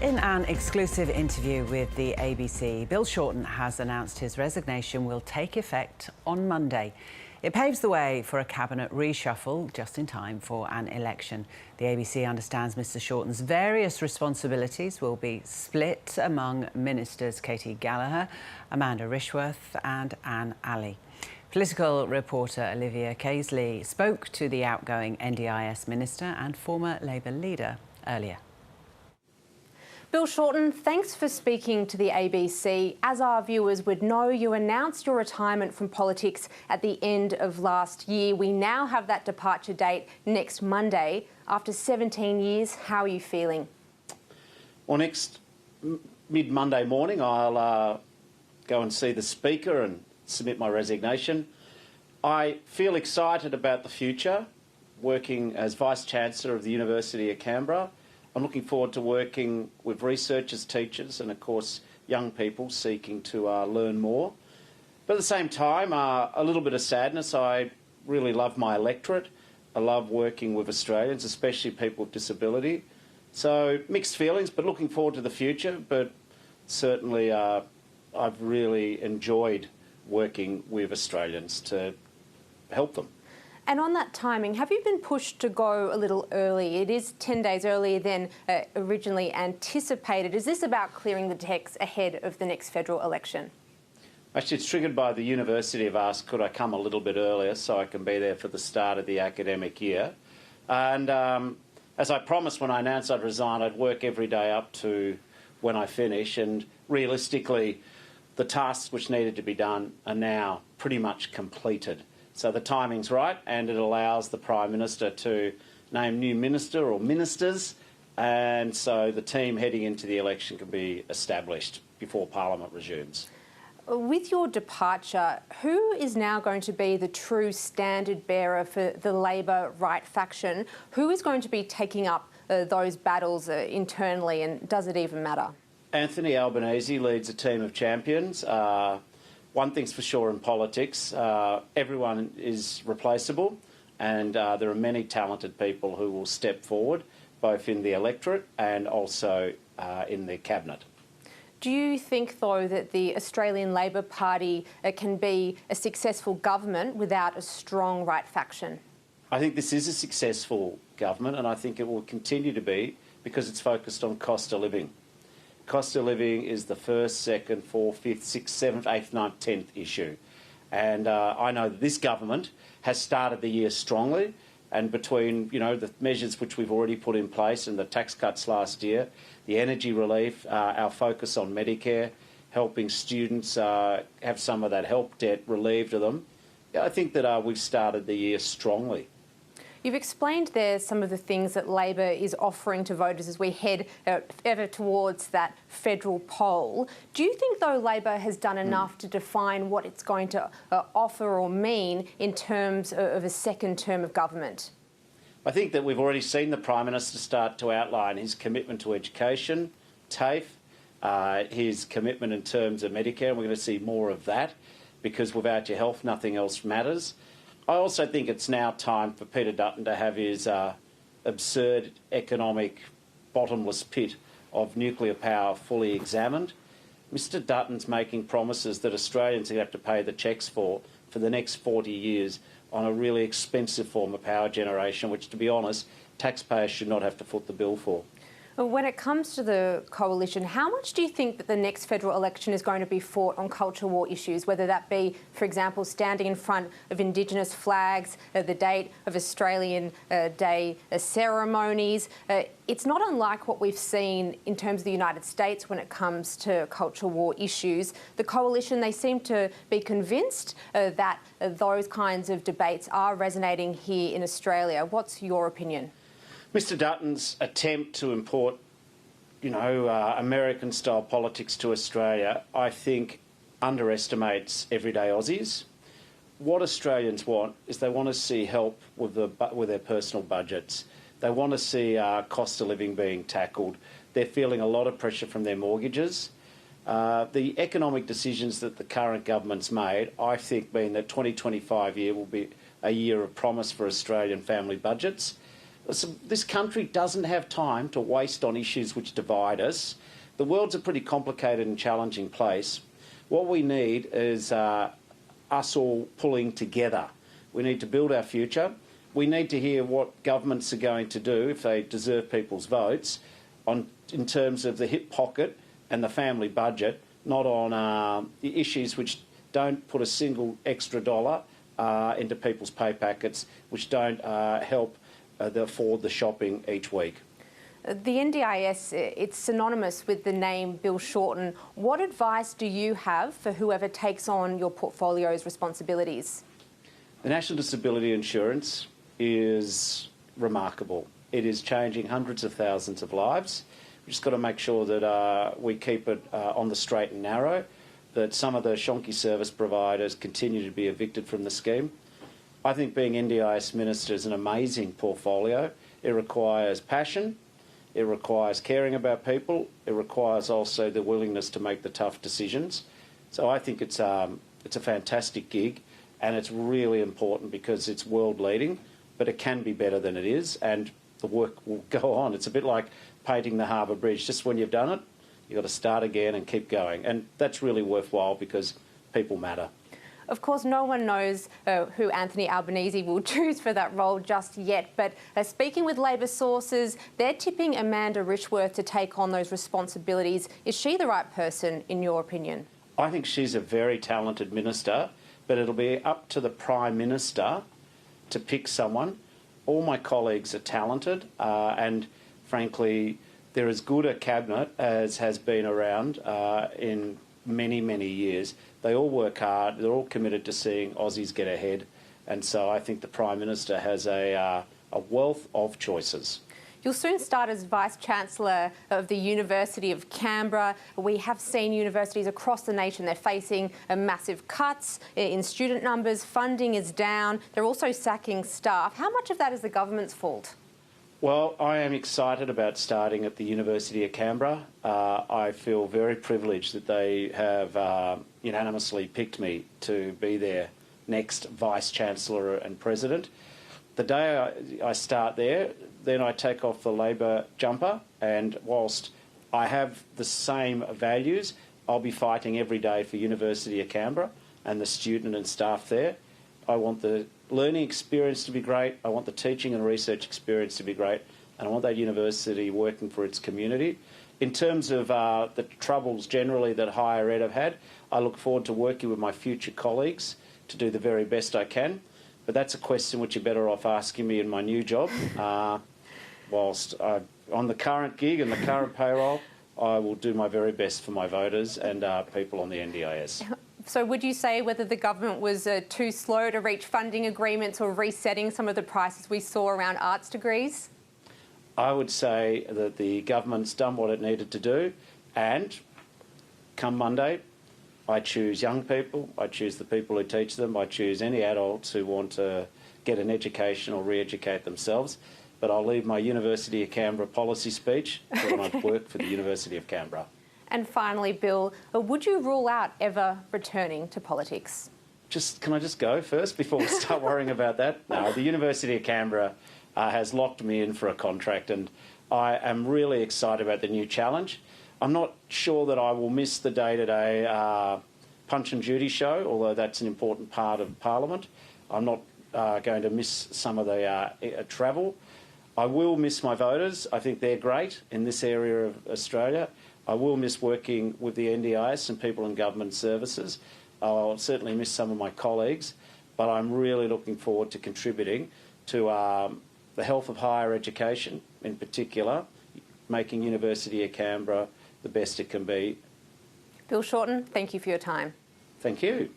In an exclusive interview with the ABC, Bill Shorten has announced his resignation will take effect on Monday. It paves the way for a cabinet reshuffle just in time for an election. The ABC understands Mr Shorten's various responsibilities will be split among ministers Katy Gallagher, Amanda Rishworth and Anne Aly. Political reporter Olivia Caisley spoke to the outgoing NDIS Minister and former Labour leader earlier. Bill Shorten, thanks for speaking to the ABC. As our viewers would know, you announced your retirement from politics at the end of last year. We now have that departure date next Monday. After 17 years, how are you feeling? Well, next mid-Monday morning, I'll go and see the Speaker and submit my resignation. I feel excited about the future, working as Vice-Chancellor of the University of Canberra. I'm looking forward to working with researchers, teachers and, of course, young people seeking to learn more. But at the same time, a little bit of sadness. I really love my electorate. I love working with Australians, especially people with disability. So mixed feelings, but looking forward to the future. But certainly I've really enjoyed working with Australians to help them. And on that timing, have you been pushed to go a little early? It is 10 days earlier than originally anticipated. Is this about clearing the decks ahead of the next federal election? Actually, it's triggered by the university have asked, could I come a little bit earlier so I can be there for the start of the academic year. And as I promised when I announced I'd resign, I'd work every day up to when I finish. And realistically, the tasks which needed to be done are now pretty much completed. So the timing's right, and it allows the Prime Minister to name new minister or ministers, and so the team heading into the election can be established before Parliament resumes. With your departure, who is now going to be the true standard bearer for the Labor right faction? Who is going to be taking up those battles internally, and does it even matter? Anthony Albanese leads a team of champions. One thing's for sure in politics, everyone is replaceable, and there are many talented people who will step forward, both in the electorate and also in the cabinet. Do you think, though, that the Australian Labor Party can be a successful government without a strong right faction? I think this is a successful government, and I think it will continue to be because it's focused on cost of living. Cost of living is the first, second, fourth, fifth, sixth, seventh, eighth, ninth, 10th issue. And I know that this government has started the year strongly, and between the measures which we've already put in place and the tax cuts last year, the energy relief, our focus on Medicare, helping students have some of that help debt relieved of them, I think that we've started the year strongly. You've explained there some of the things that Labor is offering to voters as we head ever towards that federal poll. Do you think, though, Labor has done enough to define what it's going to offer or mean in terms of a second term of government? I think that we've already seen the Prime Minister start to outline his commitment to education, TAFE, his commitment in terms of Medicare, and we're going to see more of that because without your health, nothing else matters. I also think it's now time for Peter Dutton to have his absurd economic bottomless pit of nuclear power fully examined. Mr Dutton's making promises that Australians are going to have to pay the cheques for the next 40 years on a really expensive form of power generation, which, to be honest, taxpayers should not have to foot the bill for. When it comes to the coalition, how much do you think that the next federal election is going to be fought on culture war issues, whether that be, for example, standing in front of Indigenous flags, the date of Australian Day ceremonies? It's not unlike what we've seen in terms of the United States when it comes to culture war issues. The coalition, they seem to be convinced that those kinds of debates are resonating here in Australia. What's your opinion? Mr Dutton's attempt to import, American-style politics to Australia, I think, underestimates everyday Aussies. What Australians want is they want to see help with their personal budgets. They want to see cost of living being tackled. They're feeling a lot of pressure from their mortgages. The economic decisions that the current government's made, I think, mean that 2025 year will be a year of promise for Australian family budgets. Listen, this country doesn't have time to waste on issues which divide us. The world's a pretty complicated and challenging place. What we need is us all pulling together. We need to build our future. We need to hear what governments are going to do if they deserve people's votes in terms of the hip pocket and the family budget, not on the issues which don't put a single extra dollar into people's pay packets, which don't help afford the shopping each week. The NDIS, it's synonymous with the name Bill Shorten. What advice do you have for whoever takes on your portfolio's responsibilities? The National Disability Insurance is remarkable. It is changing hundreds of thousands of lives. We've just got to make sure that we keep it on the straight and narrow, that some of the shonky service providers continue to be evicted from the scheme. I think being NDIS Minister is an amazing portfolio. It requires passion, it requires caring about people, it requires also the willingness to make the tough decisions. So I think it's a fantastic gig, and it's really important because it's world leading, but it can be better than it is, and the work will go on. It's a bit like painting the Harbour Bridge. Just when you've done it, you've got to start again and keep going. And that's really worthwhile because people matter. Of course, no one knows who Anthony Albanese will choose for that role just yet, but speaking with Labor sources, they're tipping Amanda Rishworth to take on those responsibilities. Is she the right person, in your opinion? I think she's a very talented minister, but it'll be up to the Prime Minister to pick someone. All my colleagues are talented, and frankly, they're as good a cabinet as has been around in many, many years. They all work hard. They're all committed to seeing Aussies get ahead. And so I think the Prime Minister has a wealth of choices. You'll soon start as Vice-Chancellor of the University of Canberra. We have seen universities across the nation, they're facing massive cuts in student numbers, funding is down, they're also sacking staff. How much of that is the government's fault? Well, I am excited about starting at the University of Canberra. I feel very privileged that they have unanimously picked me to be their next Vice-Chancellor and President. The day I start there, then I take off the Labor jumper, and whilst I have the same values, I'll be fighting every day for University of Canberra and the student and staff there. I want the learning experience to be great, I want the teaching and research experience to be great, and I want that university working for its community. In terms of the troubles generally that higher ed have had, I look forward to working with my future colleagues to do the very best I can. But that's a question which you're better off asking me in my new job. Whilst on the current gig and the current payroll, I will do my very best for my voters and people on the NDIS. So would you say whether the government was too slow to reach funding agreements or resetting some of the prices we saw around arts degrees? I would say that the government's done what it needed to do, and come Monday, I choose young people, I choose the people who teach them, I choose any adults who want to get an education or re-educate themselves. But I'll leave my University of Canberra policy speech for when I work for the University of Canberra. And finally, Bill, would you rule out ever returning to politics? Can I just go first before we start worrying about that? No, the University of Canberra has locked me in for a contract, and I am really excited about the new challenge. I'm not sure that I will miss the day-to-day Punch and Judy show, although that's an important part of Parliament. I'm not going to miss some of the travel. I will miss my voters. I think they're great in this area of Australia. I will miss working with the NDIS and people in government services. I'll certainly miss some of my colleagues, but I'm really looking forward to contributing to the health of higher education, in particular, making University of Canberra the best it can be. Bill Shorten, thank you for your time. Thank you.